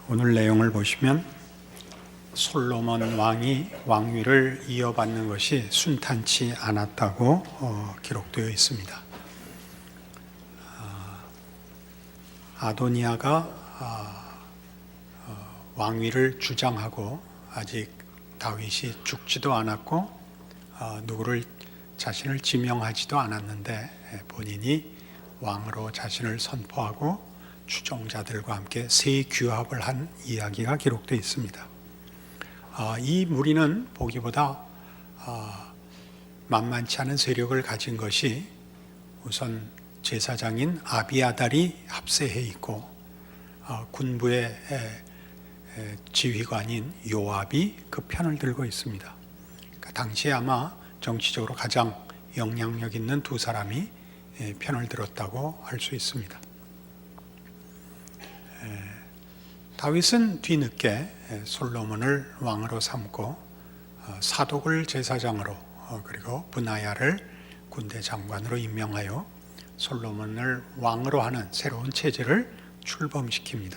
오늘 내용을 보시면 솔로몬 왕이 왕위를 이어받는 것이 순탄치 않았다고 기록되어 있습니다. 아도니아가 왕위를 주장하고 아직 다윗이 죽지도 않았고 누구를 자신을 지명하지도 않았는데 본인이 왕으로 자신을 선포하고 추종자들과 함께 새 규합을 한 이야기가 기록되어 있습니다. 이 무리는 보기보다 만만치 않은 세력을 가진 것이 우선 제사장인 아비아달이 합세해 있고 군부의 지휘관인 요압이 그 편을 들고 있습니다. 그러니까 당시에 아마 정치적으로 가장 영향력 있는 두 사람이 편을 들었다고 할 수 있습니다. 다윗은 뒤늦게 솔로몬을 왕으로 삼고 사독을 제사장으로 그리고 브나야를 군대 장관으로 임명하여 솔로몬을 왕으로 하는 새로운 체제를 출범시킵니다.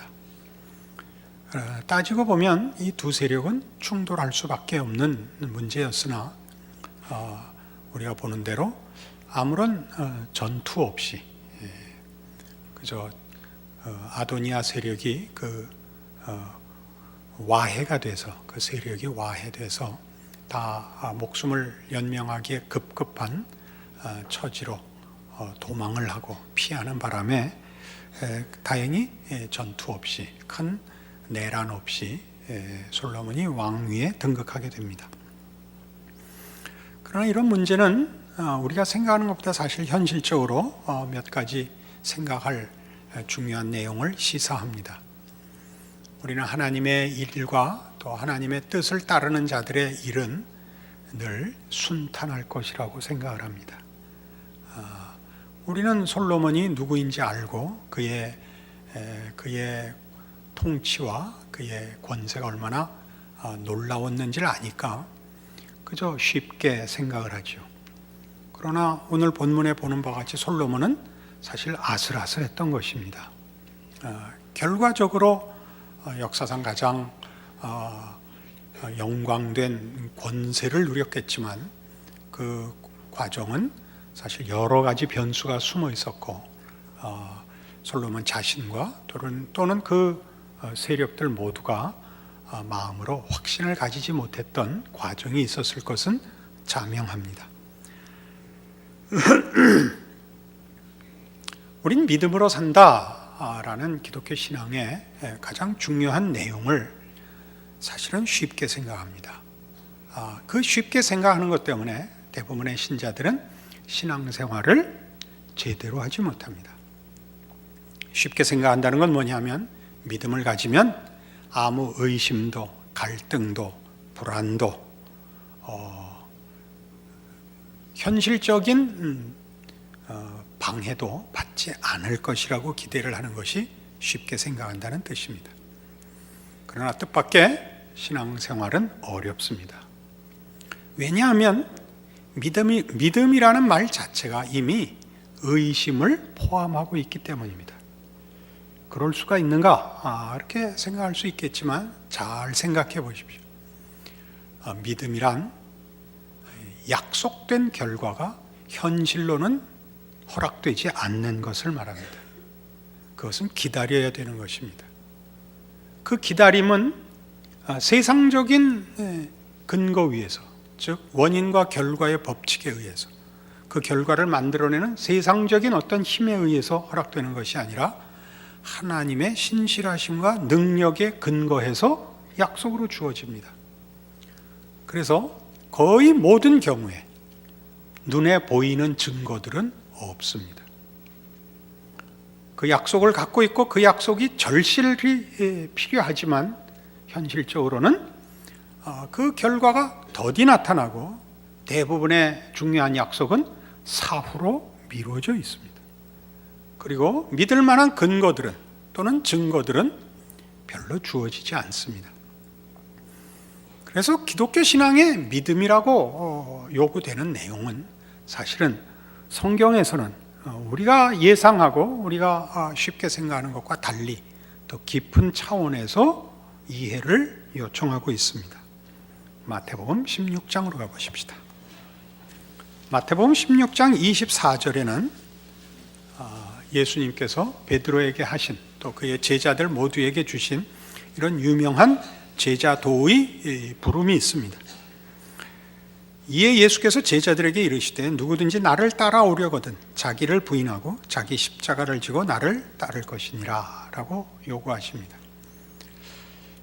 따지고 보면 이 두 세력은 충돌할 수밖에 없는 문제였으나 우리가 보는 대로 아무런 전투 없이 그저 아도니아 세력이 와해가 돼서 그 세력이 와해돼서 다 목숨을 연명하기에 급급한 처지로 도망을 하고 피하는 바람에 다행히 전투 없이 큰 내란 없이 솔로몬이 왕위에 등극하게 됩니다. 그러나 이런 문제는 우리가 생각하는 것보다 사실 현실적으로 몇 가지 생각할 중요한 내용을 시사합니다. 우리는 하나님의 일과 또 하나님의 뜻을 따르는 자들의 일은 늘 순탄할 것이라고 생각을 합니다. 우리는 솔로몬이 누구인지 알고 그의 통치와 그의 권세가 얼마나 놀라웠는지를 아니까 그저 쉽게 생각을 하죠. 그러나 오늘 본문에 보는 바와 같이 솔로몬은 사실 아슬아슬했던 것입니다. 결과적으로 역사상 가장 영광된 권세를 누렸겠지만 그 과정은 사실 여러 가지 변수가 숨어 있었고 솔로몬 자신과 또는 그 세력들 모두가 마음으로 확신을 가지지 못했던 과정이 있었을 것은 자명합니다. 우린 믿음으로 산다라는 기독교 신앙의 가장 중요한 내용을 사실은 쉽게 생각합니다. 그 쉽게 생각하는 것 때문에 대부분의 신자들은 신앙생활을 제대로 하지 못합니다. 쉽게 생각한다는 건 뭐냐면 믿음을 가지면 아무 의심도 갈등도 불안도 현실적인 방해도 받지 않을 것이라고 기대를 하는 것이 쉽게 생각한다는 뜻입니다. 그러나 뜻밖의 신앙생활은 어렵습니다. 왜냐하면 믿음이라는 말 자체가 이미 의심을 포함하고 있기 때문입니다. 그럴 수가 있는가? 이렇게 생각할 수 있겠지만 잘 생각해 보십시오. 믿음이란 약속된 결과가 현실로는 허락되지 않는 것을 말합니다. 그것은 기다려야 되는 것입니다. 그 기다림은 세상적인 근거 위에서, 즉 원인과 결과의 법칙에 의해서 그 결과를 만들어내는 세상적인 어떤 힘에 의해서 허락되는 것이 아니라 하나님의 신실하심과 능력에 근거해서 약속으로 주어집니다. 그래서 거의 모든 경우에 눈에 보이는 증거들은 없습니다. 그 약속을 갖고 있고 그 약속이 절실히 필요하지만 현실적으로는 그 결과가 더디 나타나고 대부분의 중요한 약속은 사후로 미뤄져 있습니다. 그리고 믿을 만한 근거들은 또는 증거들은 별로 주어지지 않습니다. 그래서 기독교 신앙의 믿음이라고 요구되는 내용은 사실은 성경에서는 우리가 예상하고 우리가 쉽게 생각하는 것과 달리 더 깊은 차원에서 이해를 요청하고 있습니다. 마태복음 16장으로 가보십시다. 마태복음 16장 24절에는 예수님께서 베드로에게 하신, 또 그의 제자들 모두에게 주신 이런 유명한 제자도의 부름이 있습니다. 이에 예수께서 제자들에게 이르시되 누구든지 나를 따라오려거든 자기를 부인하고 자기 십자가를 지고 나를 따를 것이니라 라고 요구하십니다.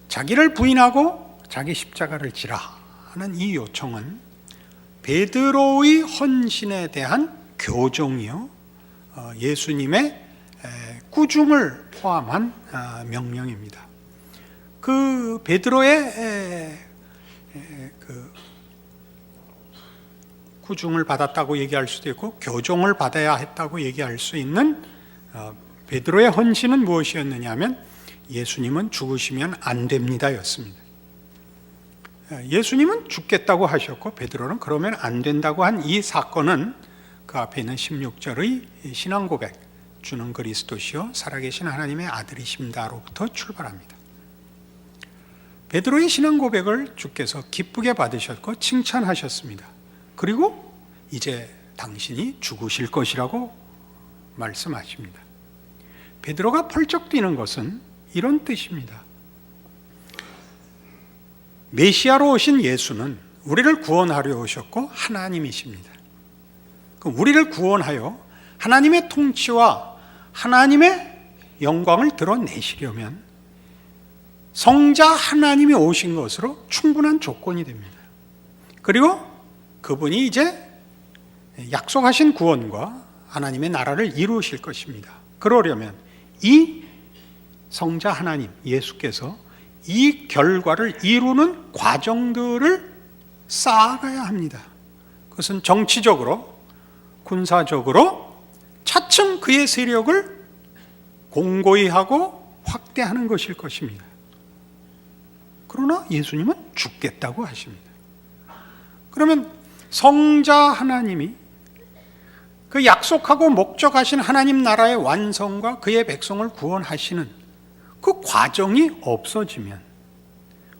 자기를 부인하고 자기 십자가를 지라 하는 이 요청은 베드로의 헌신에 대한 교종이요, 예수님의 꾸중을 포함한 명령입니다. 그 베드로의 그 꾸중을 받았다고 얘기할 수도 있고 교종을 받아야 했다고 얘기할 수 있는 베드로의 헌신은 무엇이었느냐 하면 예수님은 죽으시면 안 됩니다 였습니다. 예수님은 죽겠다고 하셨고 베드로는 그러면 안 된다고 한 이 사건은 그 앞에 있는 16절의 신앙 고백, 주는 그리스도시요 살아계신 하나님의 아들이십니다로부터 출발합니다. 베드로의 신앙 고백을 주께서 기쁘게 받으셨고 칭찬하셨습니다. 그리고 이제 당신이 죽으실 것이라고 말씀하십니다. 베드로가 펄쩍 뛰는 것은 이런 뜻입니다. 메시아로 오신 예수는 우리를 구원하려 오셨고 하나님이십니다. 우리를 구원하여 하나님의 통치와 하나님의 영광을 드러내시려면 성자 하나님이 오신 것으로 충분한 조건이 됩니다. 그리고 그분이 이제 약속하신 구원과 하나님의 나라를 이루실 것입니다. 그러려면 이 성자 하나님 예수께서 이 결과를 이루는 과정들을 쌓아가야 합니다. 그것은 정치적으로, 군사적으로 차츰 그의 세력을 공고히 하고 확대하는 것일 것입니다. 그러나 예수님은 죽겠다고 하십니다. 그러면 성자 하나님이 그 약속하고 목적하신 하나님 나라의 완성과 그의 백성을 구원하시는 그 과정이 없어지면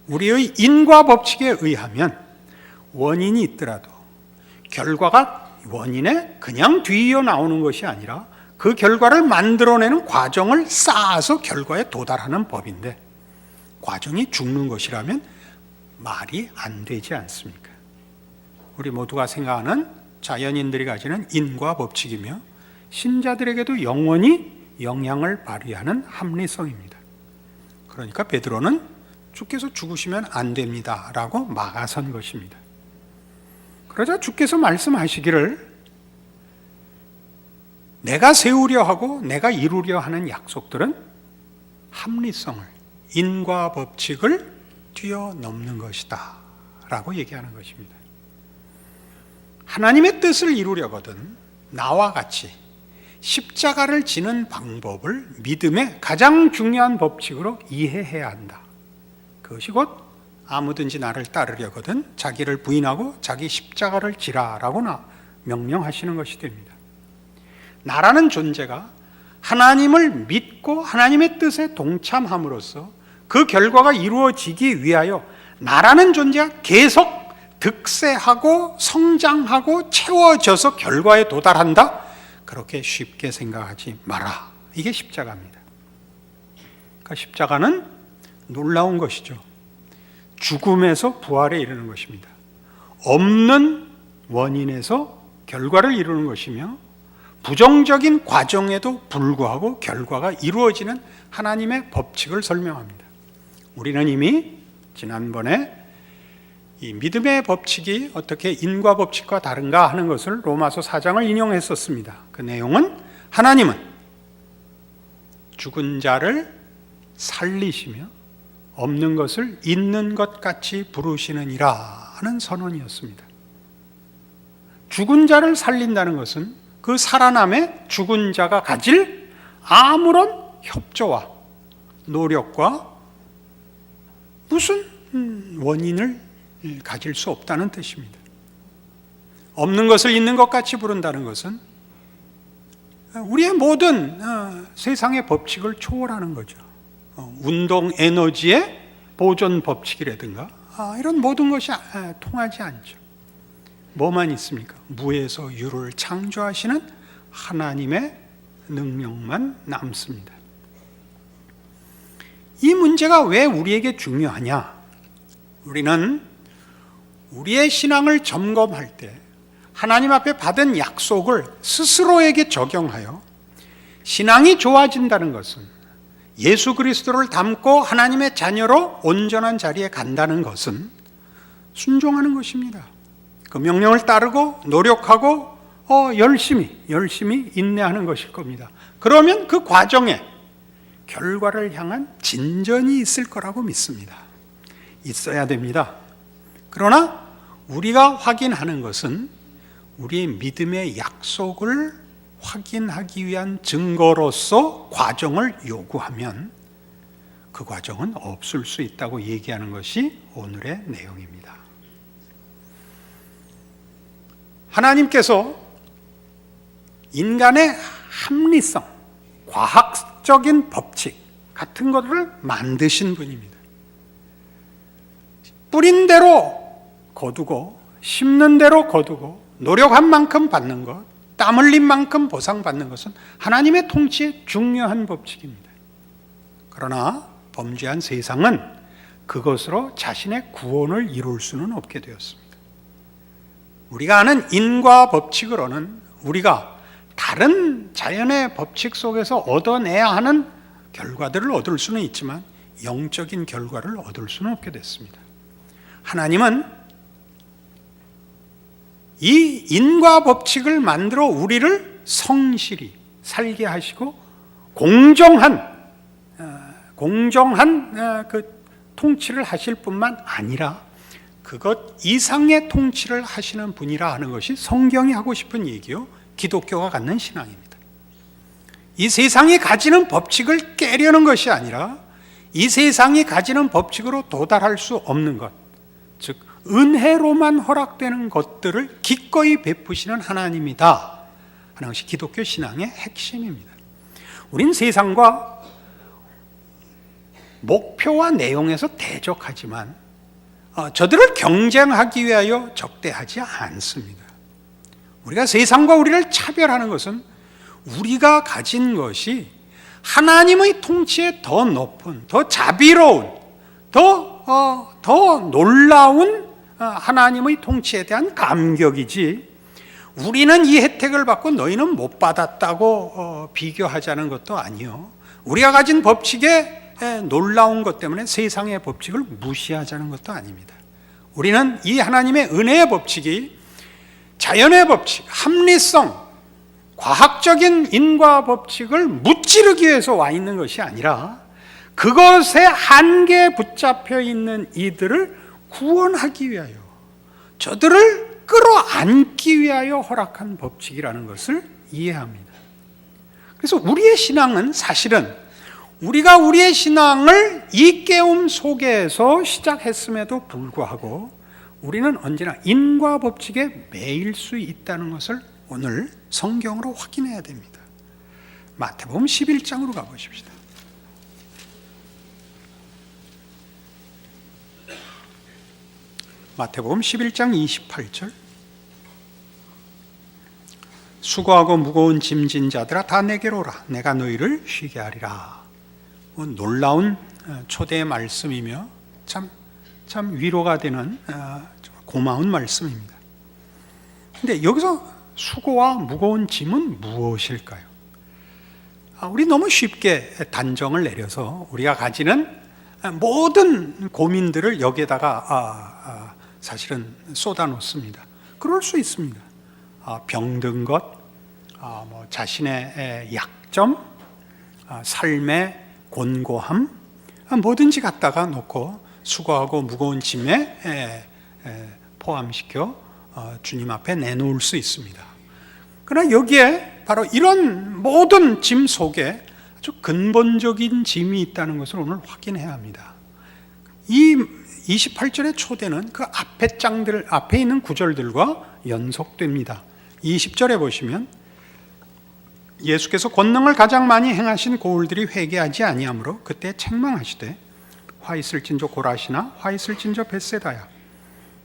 우리의 인과 법칙에 의하면 원인이 있더라도 결과가 원인에 그냥 뒤이어 나오는 것이 아니라 그 결과를 만들어내는 과정을 쌓아서 결과에 도달하는 법인데 과정이 죽는 것이라면 말이 안 되지 않습니까? 우리 모두가 생각하는 자연인들이 가지는 인과 법칙이며 신자들에게도 영원히 영향을 발휘하는 합리성입니다. 그러니까 베드로는 주께서 죽으시면 안 됩니다 라고 막아선 것입니다. 그러자 주께서 말씀하시기를 내가 세우려 하고 내가 이루려 하는 약속들은 합리성을, 인과 법칙을 뛰어넘는 것이다 라고 얘기하는 것입니다. 하나님의 뜻을 이루려거든 나와 같이 십자가를 지는 방법을 믿음의 가장 중요한 법칙으로 이해해야 한다. 그것이 곧 아무든지 나를 따르려거든 자기를 부인하고 자기 십자가를 지라라고 명령하시는 것이 됩니다. 나라는 존재가 하나님을 믿고 하나님의 뜻에 동참함으로써 그 결과가 이루어지기 위하여 나라는 존재가 계속 득세하고 성장하고 채워져서 결과에 도달한다? 그렇게 쉽게 생각하지 마라. 이게 십자가입니다. 그러니까 십자가는 놀라운 것이죠. 죽음에서 부활에 이르는 것입니다. 없는 원인에서 결과를 이루는 것이며 부정적인 과정에도 불구하고 결과가 이루어지는 하나님의 법칙을 설명합니다. 우리는 이미 지난번에 이 믿음의 법칙이 어떻게 인과 법칙과 다른가 하는 것을 로마서 4장을 인용했었습니다. 그 내용은 하나님은 죽은 자를 살리시며 없는 것을 있는 것 같이 부르시느니라 하는 선언이었습니다. 죽은 자를 살린다는 것은 그 살아남에 죽은 자가 가질 아무런 협조와 노력과 무슨 원인을 가질 수 없다는 뜻입니다. 없는 것을 있는 것 같이 부른다는 것은 우리의 모든 세상의 법칙을 초월하는 거죠. 운동 에너지의 보존 법칙이라든가 이런 모든 것이 통하지 않죠. 뭐만 있습니까? 무에서 유를 창조하시는 하나님의 능력만 남습니다. 이 문제가 왜 우리에게 중요하냐? 우리는 우리의 신앙을 점검할 때 하나님 앞에 받은 약속을 스스로에게 적용하여 신앙이 좋아진다는 것은, 예수 그리스도를 닮고 하나님의 자녀로 온전한 자리에 간다는 것은 순종하는 것입니다. 그 명령을 따르고 노력하고 열심히 인내하는 것일 겁니다. 그러면 그 과정에 결과를 향한 진전이 있을 거라고 믿습니다. 있어야 됩니다. 그러나 우리가 확인하는 것은 우리의 믿음의 약속을 확인하기 위한 증거로서 과정을 요구하면 그 과정은 없을 수 있다고 얘기하는 것이 오늘의 내용입니다. 하나님께서 인간의 합리성, 과학적인 법칙 같은 것을 만드신 분입니다. 뿌린 대로 거두고 심는 대로 거두고 노력한 만큼 받는 것, 땀 흘린 만큼 보상받는 것은 하나님의 통치의 중요한 법칙입니다. 그러나 범죄한 세상은 그것으로 자신의 구원을 이룰 수는 없게 되었습니다. 우리가 아는 인과 법칙으로는 우리가 다른 자연의 법칙 속에서 얻어내야 하는 결과들을 얻을 수는 있지만 영적인 결과를 얻을 수는 없게 됐습니다. 하나님은 이 인과 법칙을 만들어 우리를 성실히 살게 하시고 공정한 그 통치를 하실 뿐만 아니라 그것 이상의 통치를 하시는 분이라 하는 것이 성경이 하고 싶은 얘기요, 기독교가 갖는 신앙입니다. 이 세상이 가지는 법칙을 깨려는 것이 아니라 이 세상이 가지는 법칙으로 도달할 수 없는 것, 즉 은혜로만 허락되는 것들을 기꺼이 베푸시는 하나님이다 하는 것이 기독교 신앙의 핵심입니다. 우린 세상과 목표와 내용에서 대적하지만 저들을 경쟁하기 위하여 적대하지 않습니다. 우리가 세상과 우리를 차별하는 것은 우리가 가진 것이 하나님의 통치에 더 높은, 더 자비로운, 더 놀라운 하나님의 통치에 대한 감격이지, 우리는 이 혜택을 받고 너희는 못 받았다고 비교하자는 것도 아니요, 우리가 가진 법칙에 놀라운 것 때문에 세상의 법칙을 무시하자는 것도 아닙니다. 우리는 이 하나님의 은혜의 법칙이 자연의 법칙, 합리성, 과학적인 인과 법칙을 무찌르기 위해서 와 있는 것이 아니라 그것에 한계에 붙잡혀 있는 이들을 구원하기 위하여, 저들을 끌어안기 위하여 허락한 법칙이라는 것을 이해합니다. 그래서 우리의 신앙은 사실은 우리가 우리의 신앙을 이 깨움 속에서 시작했음에도 불구하고 우리는 언제나 인과 법칙에 매일 수 있다는 것을 오늘 성경으로 확인해야 됩니다. 마태복음 11장으로 가보십시다. 마태복음 11장 28절. 수고하고 무거운 짐진 자들아 다 내게로 오라, 내가 너희를 쉬게 하리라. 놀라운 초대의 말씀이며 참 위로가 되는 고마운 말씀입니다. 그런데 여기서 수고와 무거운 짐은 무엇일까요? 우리 너무 쉽게 단정을 내려서 우리가 가지는 모든 고민들을 여기에다가 사실은 쏟아놓습니다. 그럴 수 있습니다. 병든 것, 자신의 약점, 삶의 곤고함, 뭐든지 갖다가 놓고 수고하고 무거운 짐에 포함시켜 주님 앞에 내놓을 수 있습니다. 그러나 여기에 바로 이런 모든 짐 속에 아주 근본적인 짐이 있다는 것을 오늘 확인해야 합니다. 이 28절의 초대는 그 앞에 있는 구절들과 연속됩니다. 20절에 보시면 예수께서 권능을 가장 많이 행하신 고울들이 회개하지 아니하므로 그때 책망하시되 화 있을진저 고라시나 화 있을진저 벳세다야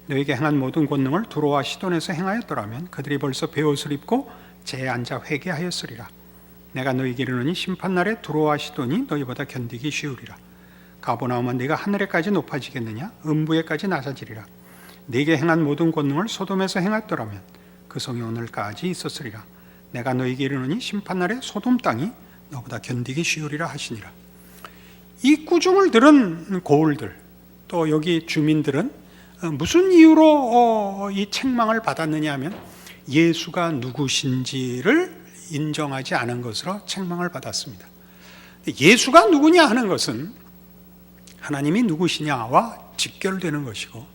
너에게 행한 모든 권능을 두로와 시돈에서 행하였더라면 그들이 벌써 베옷을 입고 재에 앉아 회개하였으리라. 내가 너에게 이르노니 심판날에 두로와 시돈이 너희보다 견디기 쉬우리라. 가버나움은 네가 하늘에까지 높아지겠느냐 음부에까지 낮아지리라. 네게 행한 모든 권능을 소돔에서 행했더라면 그 성이 오늘까지 있었으리라. 내가 너에게 이르노니 심판날에 소돔 땅이 너보다 견디기 쉬우리라 하시니라. 이 꾸중을 들은 고울들 또 여기 주민들은 무슨 이유로 이 책망을 받았느냐 하면 예수가 누구신지를 인정하지 않은 것으로 책망을 받았습니다. 예수가 누구냐 하는 것은 하나님이 누구시냐와 직결되는 것이고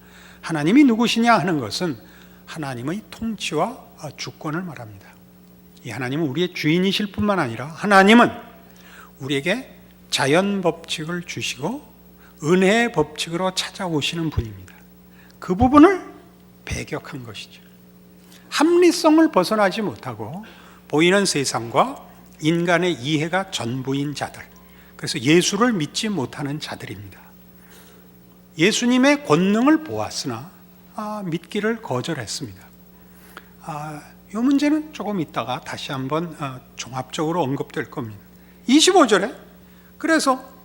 하나님이 누구시냐 하는 것은 하나님의 통치와 주권을 말합니다. 이 하나님은 우리의 주인이실 뿐만 아니라 하나님은 우리에게 자연 법칙을 주시고 은혜의 법칙으로 찾아오시는 분입니다. 그 부분을 배격한 것이죠. 합리성을 벗어나지 못하고 보이는 세상과 인간의 이해가 전부인 자들, 그래서 예수를 믿지 못하는 자들입니다. 예수님의 권능을 보았으나 믿기를 거절했습니다. 이 문제는 조금 있다가 다시 한번 종합적으로 언급될 겁니다. 25절에 그래서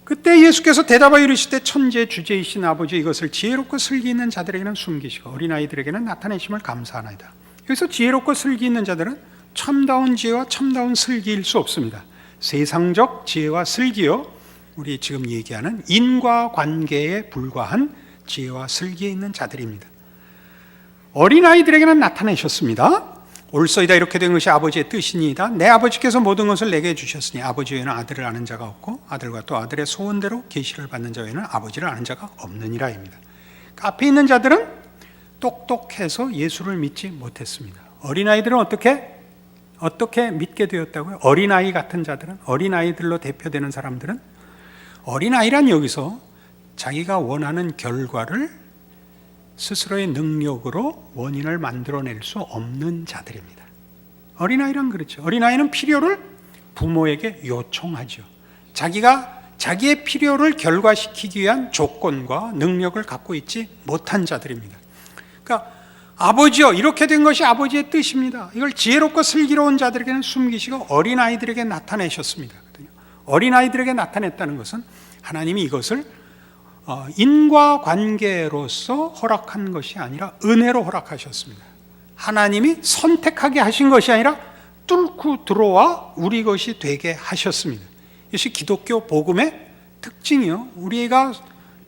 그때 예수께서 대답하여 이르시되 천지의 주제이신 아버지 이것을 지혜롭고 슬기 있는 자들에게는 숨기시고 어린아이들에게는 나타내심을 감사하나이다. 여기서 지혜롭고 슬기 있는 자들은 참다운 지혜와 참다운 슬기일 수 없습니다. 세상적 지혜와 슬기요, 우리 지금 얘기하는 인과관계에 불과한 지혜와 슬기에 있는 자들입니다. 어린아이들에게는 나타내셨습니다. 올소이다 이렇게 된 것이 아버지의 뜻이니이다. 내 아버지께서 모든 것을 내게 주셨으니 아버지 외에는 아들을 아는 자가 없고 아들과 또 아들의 소원대로 계시를 받는 자 외에는 아버지를 아는 자가 없느니라입니다. 앞에 있는 자들은 똑똑해서 예수를 믿지 못했습니다. 어린아이들은 어떻게 믿게 되었다고요? 어린아이 같은 자들은, 어린아이들로 대표되는 사람들은, 어린아이란 여기서 자기가 원하는 결과를 스스로의 능력으로 원인을 만들어낼 수 없는 자들입니다. 어린아이란 그렇죠. 어린아이는 필요를 부모에게 요청하죠. 자기의 필요를 결과시키기 위한 조건과 능력을 갖고 있지 못한 자들입니다. 그러니까 아버지요, 이렇게 된 것이 아버지의 뜻입니다. 이걸 지혜롭고 슬기로운 자들에게는 숨기시고 어린아이들에게 나타내셨습니다. 어린아이들에게 나타냈다는 것은 하나님이 이것을 인과관계로서 허락한 것이 아니라 은혜로 허락하셨습니다. 하나님이 선택하게 하신 것이 아니라 뚫고 들어와 우리 것이 되게 하셨습니다. 이것이 기독교 복음의 특징이요, 우리가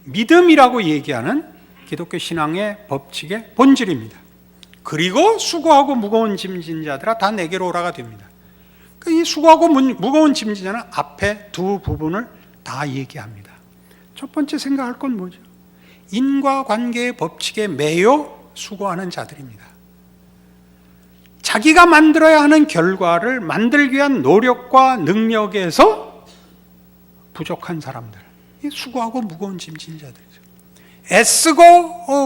믿음이라고 얘기하는 기독교 신앙의 법칙의 본질입니다. 그리고 수고하고 무거운 짐진 자들아 다 내게로 오라가 됩니다. 이 수고하고 무거운 짐진 자는 앞에 두 부분을 다 얘기합니다. 첫 번째 생각할 건 뭐죠? 인과관계의 법칙에 매여 수고하는 자들입니다. 자기가 만들어야 하는 결과를 만들기 위한 노력과 능력에서 부족한 사람들, 수고하고 무거운 짐진 자들이죠. 애쓰고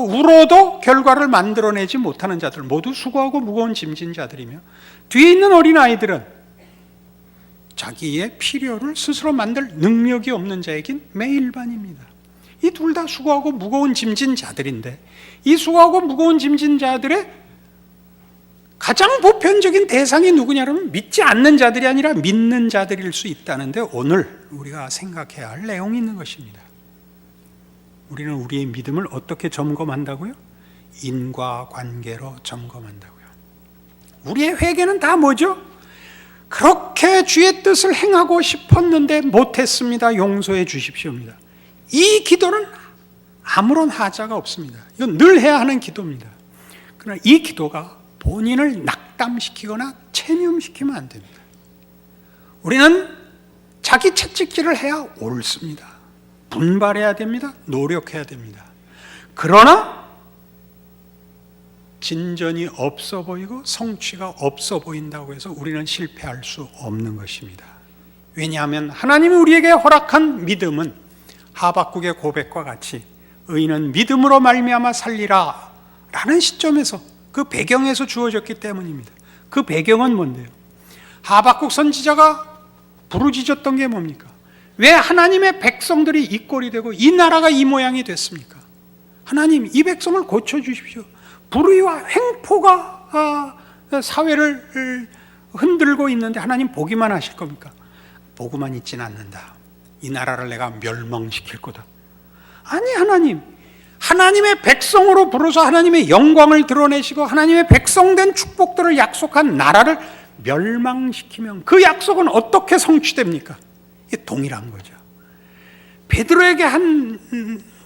울어도 결과를 만들어내지 못하는 자들, 모두 수고하고 무거운 짐진 자들이며, 뒤에 있는 어린아이들은 자기의 필요를 스스로 만들 능력이 없는 자에겐 매일반입니다. 이 둘 다 수고하고 무거운 짐진 자들인데, 이 수고하고 무거운 짐진 자들의 가장 보편적인 대상이 누구냐면 믿지 않는 자들이 아니라 믿는 자들일 수 있다는데, 오늘 우리가 생각해야 할 내용이 있는 것입니다. 우리는 우리의 믿음을 어떻게 점검한다고요? 인과관계로 점검한다고요. 우리의 회개는 다 뭐죠? 그렇게 주의 뜻을 행하고 싶었는데 못했습니다. 용서해 주십시오입니다. 이 기도는 아무런 하자가 없습니다. 이건 늘 해야 하는 기도입니다. 그러나 이 기도가 본인을 낙담시키거나 체념시키면 안 됩니다. 우리는 자기 채찍질을 해야 옳습니다. 분발해야 됩니다. 노력해야 됩니다. 그러나 진전이 없어 보이고 성취가 없어 보인다고 해서 우리는 실패할 수 없는 것입니다. 왜냐하면 하나님이 우리에게 허락한 믿음은 하박국의 고백과 같이 의인은 믿음으로 말미암아 살리라 라는 시점에서, 그 배경에서 주어졌기 때문입니다. 그 배경은 뭔데요? 하박국 선지자가 부르짖었던 게 뭡니까? 왜 하나님의 백성들이 이 꼴이 되고 이 나라가 이 모양이 됐습니까? 하나님, 이 백성을 고쳐주십시오. 불의와 횡포가 사회를 흔들고 있는데 하나님 보기만 하실 겁니까? 보고만 있진 않는다. 이 나라를 내가 멸망시킬 거다. 아니, 하나님의 백성으로 부르서 하나님의 영광을 드러내시고 하나님의 백성된 축복들을 약속한 나라를 멸망시키면 그 약속은 어떻게 성취됩니까? 이게 동일한 거죠. 베드로에게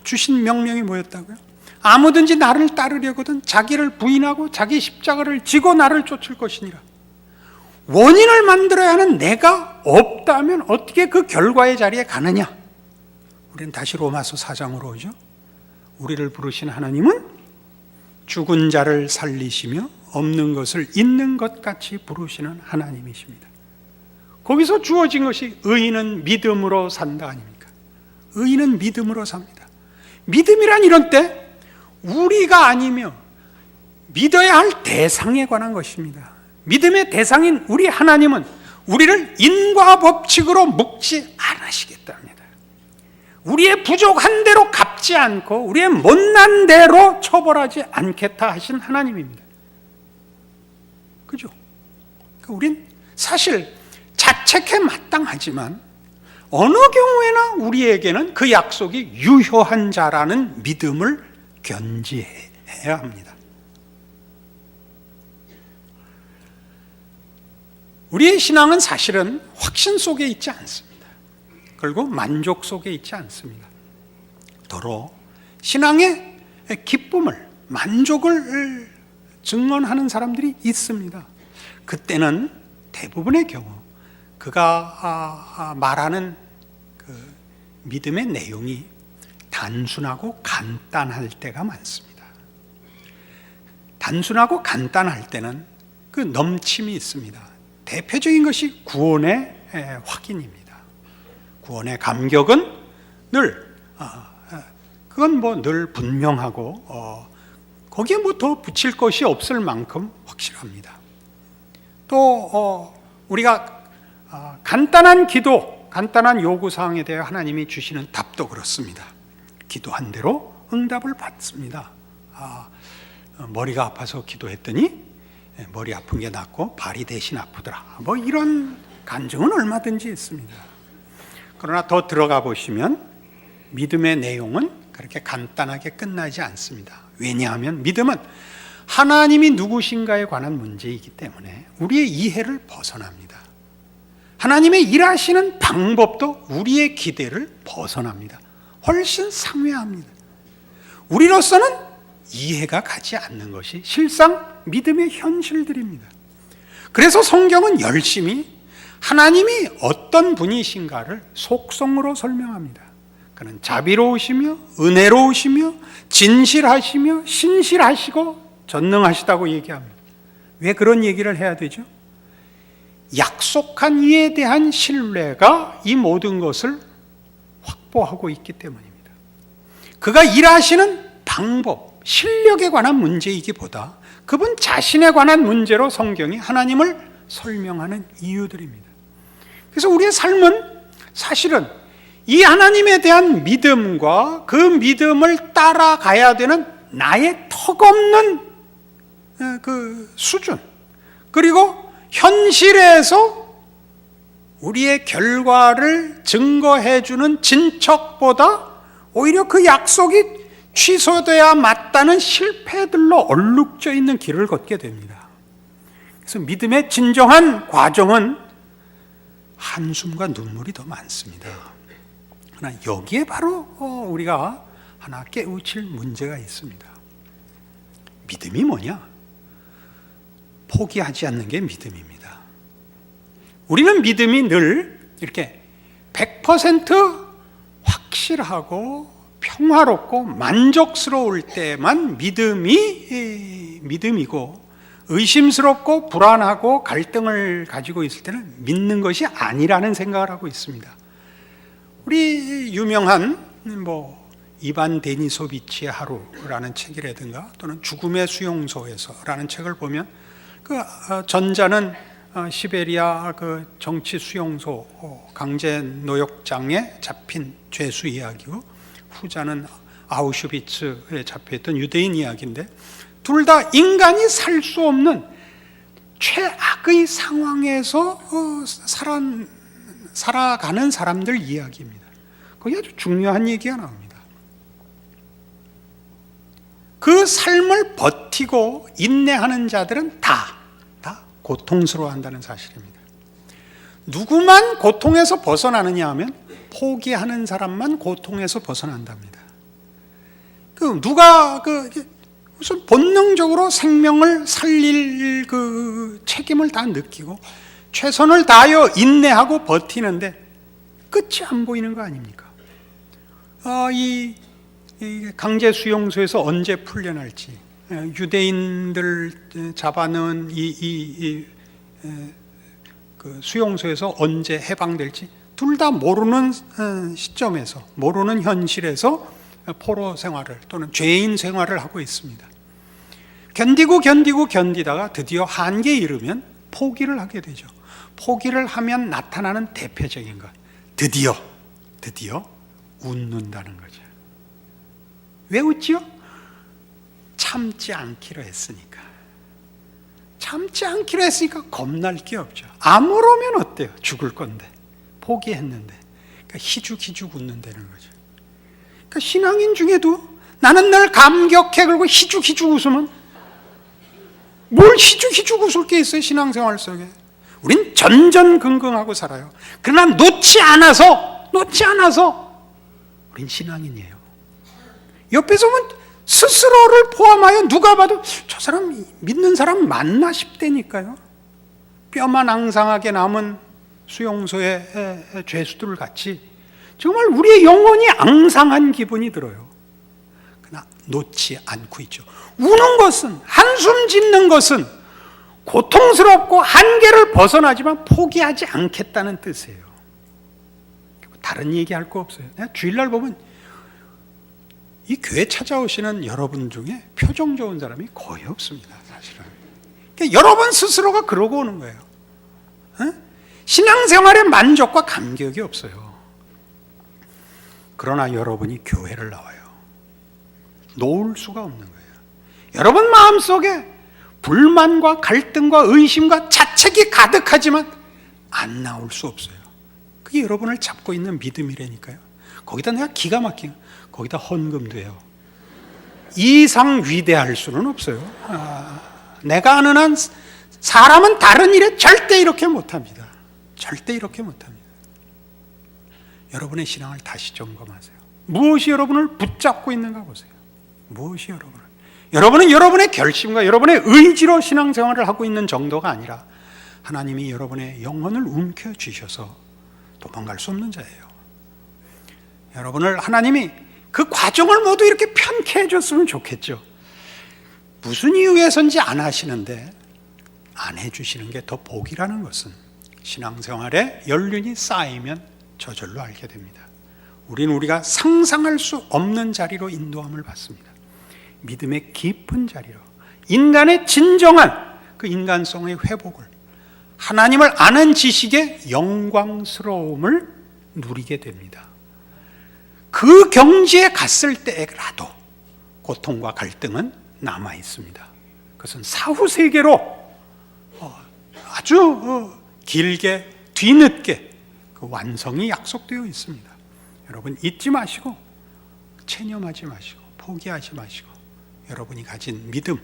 주신 명령이 뭐였다고요? 아무든지 나를 따르려거든 자기를 부인하고 자기 십자가를 지고 나를 쫓을 것이니라. 원인을 만들어야 하는 내가 없다면 어떻게 그 결과의 자리에 가느냐? 우리는 다시 로마서 4장으로 오죠. 우리를 부르신 하나님은 죽은 자를 살리시며 없는 것을 있는 것 같이 부르시는 하나님이십니다. 거기서 주어진 것이 의인은 믿음으로 산다 아닙니까? 의인은 믿음으로 삽니다. 믿음이란 이런 때 우리가 아니며 믿어야 할 대상에 관한 것입니다. 믿음의 대상인 우리 하나님은 우리를 인과 법칙으로 묶지 않으시겠답니다. 우리의 부족한 대로 갚지 않고 우리의 못난 대로 처벌하지 않겠다 하신 하나님입니다. 그죠? 그러니까 우린 사실 자책해 마땅하지만 어느 경우에나 우리에게는 그 약속이 유효한 자라는 믿음을 견지해야 합니다. 우리의 신앙은 사실은 확신 속에 있지 않습니다. 그리고 만족 속에 있지 않습니다. 더러 신앙의 기쁨을, 만족을 증언하는 사람들이 있습니다. 그때는 대부분의 경우 그가 말하는 그 믿음의 내용이 단순하고 간단할 때가 많습니다. 단순하고 간단할 때는 그 넘침이 있습니다. 대표적인 것이 구원의 확인입니다. 구원의 감격은 늘 분명하고 거기에 뭐 더 붙일 것이 없을 만큼 확실합니다. 또 우리가 간단한 기도, 간단한 요구사항에 대해 하나님이 주시는 답도 그렇습니다. 기도한 대로 응답을 받습니다. 머리가 아파서 기도했더니 머리 아픈 게 낫고 발이 대신 아프더라. 뭐 이런 간증은 얼마든지 있습니다. 그러나 더 들어가 보시면 믿음의 내용은 그렇게 간단하게 끝나지 않습니다. 왜냐하면 믿음은 하나님이 누구신가에 관한 문제이기 때문에 우리의 이해를 벗어납니다. 하나님의 일하시는 방법도 우리의 기대를 벗어납니다. 훨씬 상회합니다. 우리로서는 이해가 가지 않는 것이 실상 믿음의 현실들입니다. 그래서 성경은 열심히 하나님이 어떤 분이신가를 속성으로 설명합니다. 그는 자비로우시며 은혜로우시며 진실하시며 신실하시고 전능하시다고 얘기합니다. 왜 그런 얘기를 해야 되죠? 약속한 이에 대한 신뢰가 이 모든 것을 확보하고 있기 때문입니다. 그가 일하시는 방법, 실력에 관한 문제이기보다 그분 자신에 관한 문제로 성경이 하나님을 설명하는 이유들입니다. 그래서 우리의 삶은 사실은 이 하나님에 대한 믿음과 그 믿음을 따라가야 되는 나의 턱없는 그 수준, 그리고 현실에서 우리의 결과를 증거해주는 진척보다 오히려 그 약속이 취소돼야 마땅한 실패들로 얼룩져 있는 길을 걷게 됩니다. 그래서 믿음의 진정한 과정은 한숨과 눈물이 더 많습니다. 그러나 여기에 바로 우리가 하나 깨우칠 문제가 있습니다. 믿음이 뭐냐? 포기하지 않는 게 믿음입니다. 우리는 믿음이 늘 이렇게 100% 확실하고 평화롭고 만족스러울 때만 믿음이고, 의심스럽고 불안하고 갈등을 가지고 있을 때는 믿는 것이 아니라는 생각을 하고 있습니다. 우리 유명한 이반 데니소비치의 하루라는 책이라든가 또는 죽음의 수용소에서라는 책을 보면 그 전자는 시베리아 그 정치 수용소 강제 노역장에 잡힌 죄수 이야기고, 후자는 아우슈비츠에 잡혀있던 유대인 이야기인데, 둘 다 인간이 살 수 없는 최악의 상황에서 살아가는 사람들 이야기입니다. 거기 아주 중요한 얘기가 나옵니다. 그 삶을 버티고 인내하는 자들은 다 고통스러워한다는 사실입니다. 누구만 고통에서 벗어나느냐 하면 포기하는 사람만 고통에서 벗어난답니다. 누가 우선 본능적으로 생명을 살릴 그 책임을 다 느끼고 최선을 다하여 인내하고 버티는데 끝이 안 보이는 거 아닙니까? 이 강제 수용소에서 언제 풀려날지, 유대인들 잡아넣은 그 수용소에서 언제 해방될지 둘 다 모르는 시점에서, 모르는 현실에서 포로 생활을 또는 죄인 생활을 하고 있습니다. 견디다가 드디어 한계에 이르면 포기를 하게 되죠. 포기를 하면 나타나는 대표적인 것, 드디어 웃는다는 거죠. 왜 웃지요? 참지 않기로 했으니까. 참지 않기로 했으니까 겁날 게 없죠. 아무로면 어때요? 죽을 건데, 포기했는데. 그러니까 희죽희죽 웃는다는 거죠. 그러니까 신앙인 중에도 나는 늘 감격해 그리고 희죽희죽 웃으면, 뭘 희죽희죽 웃을 게 있어요? 신앙생활 속에 우린 전전긍긍하고 살아요. 그러나 놓지 않아서 우린 신앙인이에요. 옆에서 보면 스스로를 포함하여 누가 봐도 저 사람 믿는 사람 맞나 싶다니까요. 뼈만 앙상하게 남은 수용소의 죄수들 같이 정말 우리의 영혼이 앙상한 기분이 들어요. 그러나 놓지 않고 있죠. 우는 것은, 한숨 짓는 것은 고통스럽고 한계를 벗어나지만 포기하지 않겠다는 뜻이에요. 다른 얘기할 거 없어요. 내가 주일날 보면 이 교회 찾아오시는 여러분 중에 표정 좋은 사람이 거의 없습니다, 사실은. 그러니까 여러분 스스로가 그러고 오는 거예요. 신앙생활에 만족과 감격이 없어요. 그러나 여러분이 교회를 나와요. 놓을 수가 없는 거예요. 여러분 마음속에 불만과 갈등과 의심과 자책이 가득하지만 안 나올 수 없어요. 그게 여러분을 잡고 있는 믿음이라니까요. 거기다 내가 기가 막힌, 거기다 헌금도 해요. 이 이상 위대할 수는 없어요. 내가 아는 한 사람은 다른 일에 절대 이렇게 못합니다. 절대 이렇게 못합니다. 여러분의 신앙을 다시 점검하세요. 무엇이 여러분을 붙잡고 있는가 보세요. 무엇이 여러분은 여러분의 결심과 여러분의 의지로 신앙생활을 하고 있는 정도가 아니라 하나님이 여러분의 영혼을 움켜쥐셔서 도망갈 수 없는 자예요. 여러분을 하나님이 그 과정을 모두 이렇게 편케 해줬으면 좋겠죠. 무슨 이유에선지 안 하시는데 안 해주시는 게 더 복이라는 것은 신앙생활에 연륜이 쌓이면 저절로 알게 됩니다. 우리가 상상할 수 없는 자리로 인도함을 받습니다. 믿음의 깊은 자리로, 인간의 진정한 그 인간성의 회복을, 하나님을 아는 지식의 영광스러움을 누리게 됩니다. 그 경지에 갔을 때라도 고통과 갈등은 남아 있습니다. 그것은 사후 세계로 아주 길게 뒤늦게 그 완성이 약속되어 있습니다. 여러분 잊지 마시고, 체념하지 마시고, 포기하지 마시고, 여러분이 가진 믿음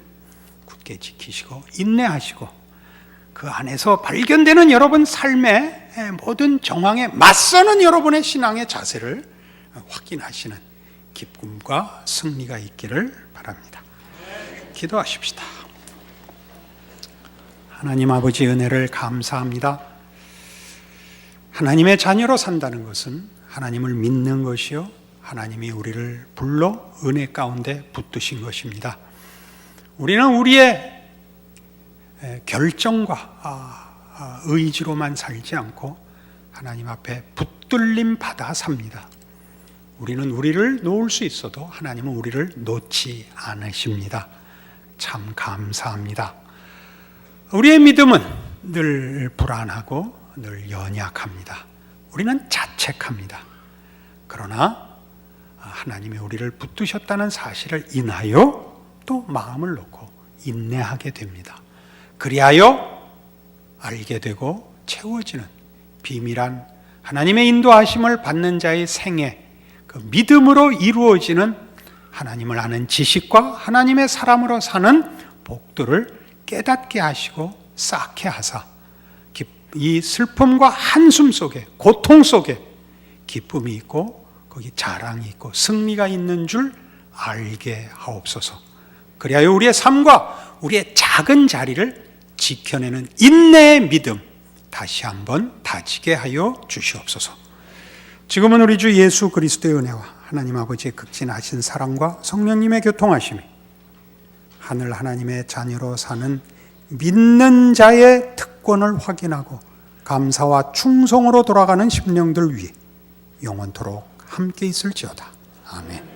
굳게 지키시고 인내하시고, 그 안에서 발견되는 여러분 삶의 모든 정황에 맞서는 여러분의 신앙의 자세를 확인하시는 기쁨과 승리가 있기를 바랍니다. 기도하십시다. 하나님 아버지, 은혜를 감사합니다. 하나님의 자녀로 산다는 것은 하나님을 믿는 것이요, 하나님이 우리를 불러 은혜 가운데 붙드신 것입니다. 우리는 우리의 결정과 의지로만 살지 않고 하나님 앞에 붙들림 받아 삽니다. 우리는 우리를 놓을 수 있어도 하나님은 우리를 놓지 않으십니다. 참 감사합니다. 우리의 믿음은 늘 불안하고 늘 연약합니다. 우리는 자책합니다. 그러나 하나님이 우리를 붙드셨다는 사실을 인하여 또 마음을 놓고 인내하게 됩니다. 그리하여 알게 되고 채워지는 비밀한 하나님의 인도하심을 받는 자의 생애, 그 믿음으로 이루어지는 하나님을 아는 지식과 하나님의 사람으로 사는 복들을 깨닫게 하시고 쌓게 하사 이 슬픔과 한숨 속에, 고통 속에 기쁨이 있고 거기 자랑이 있고 승리가 있는 줄 알게 하옵소서. 그리하여 우리의 삶과 우리의 작은 자리를 지켜내는 인내의 믿음 다시 한번 다지게 하여 주시옵소서. 지금은 우리 주 예수 그리스도의 은혜와 하나님 아버지의 극진하신 사랑과 성령님의 교통하심이 하늘 하나님의 자녀로 사는 믿는 자의 특권을 확인하고 감사와 충성으로 돌아가는 심령들 위해 영원토록 함께 있을지어다. 아멘.